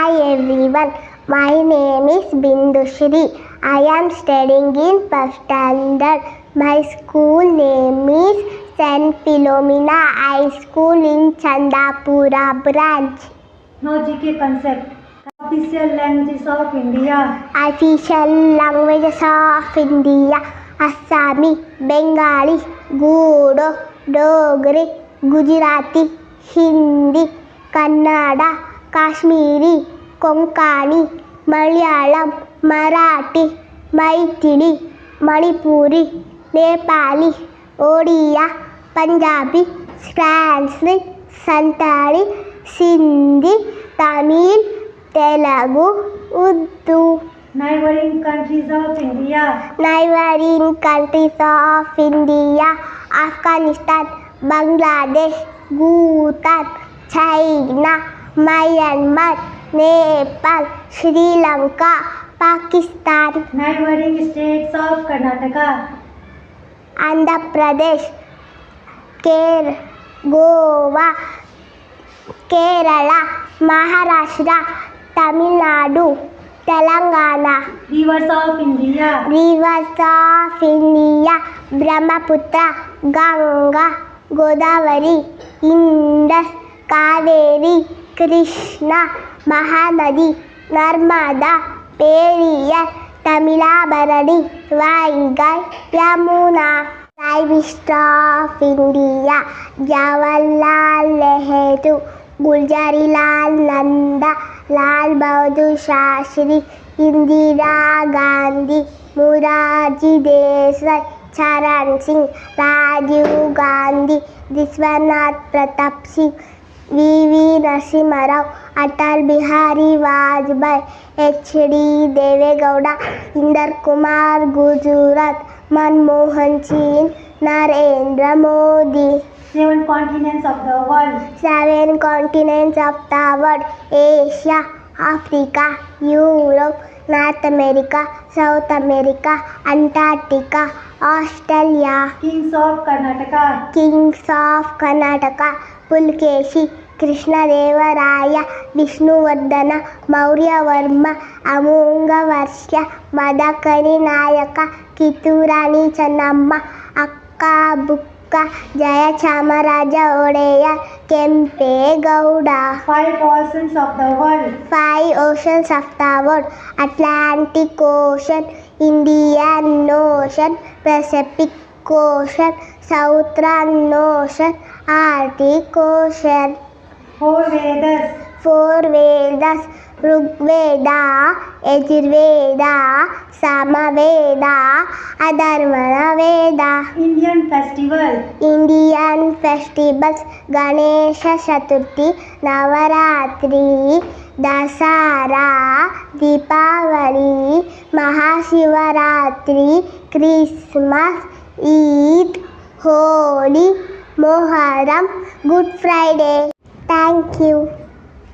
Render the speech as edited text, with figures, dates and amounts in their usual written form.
Hi everyone, my name is Bindushri. I am studying in first standard. My school name is St. Philomena High School in Chandapura branch. Now GK concept. Official languages of India. Official languages of India: Assami, Bengali, Gudo, Dogri, Gujarati, Hindi, Kannada, Kashmiri, Konkani, Malayalam, Marathi, Maithili, Manipuri, Nepali, Odia, Punjabi, Sanskrit, Santali, Sindhi, Tamil, Telugu, Urdu. Neighboring countries of India. Neighboring countries of India: Afghanistan, Bangladesh, Bhutan, China, Myanmar, Nepal, Sri Lanka, Pakistan. Neighboring states of Karnataka. Andhra Pradesh, Goa, Kerala, Maharashtra, Tamil Nadu, Telangana. Rivers of India. Rivers of India: Brahmaputra, Ganga, Godavari, Indus, Kaveri, Krishna, Mahanadi, Narmada, Periyar, Tamilabharani, Vaigai, Yamuna. Prime Minister of India: Jawaharlal Nehru, Gulzarilal Nanda, Lal Bahadur Shastri, Indira Gandhi, Morarji Desai, Charan Singh, Rajiv Gandhi, Vishwanath Pratap Singh, V.V. Narasimha Rao, Atal Bihari Vajpayee, H.D. Deve Gowda, Inder Kumar Gujarat, Manmohan Singh, Narendra Modi. 7 continents of the world. 7 continents of the world: Asia, Africa, Europe, North America, South America, Antarctica, Australia. Kings of Karnataka. Kings of Karnataka: Pulkeshi, Krishnadevaraya, Vishnuvardhana, Mauryavarma, Amonghavarsha, Madakari Nayaka, Kitturani Channamma, Akka Bukka, Jayachamaraja Odeya, Kempe Gowda. 5 oceans of the world. 5 oceans of the world: Atlantic Ocean, Indian Ocean, Pacific Ocean, Southern Ocean, Arctic Ocean. 4 Vedas. 4 Vedas: Rigveda, Yajurveda, Samaveda, Atharvana Veda. Indian festival. Indian festivals: Ganesha Chaturthi, Navaratri, Dasara, Deepavali, Mahashivaratri, Christmas, Eid, Holi, Moharram, Good Friday. Thank you.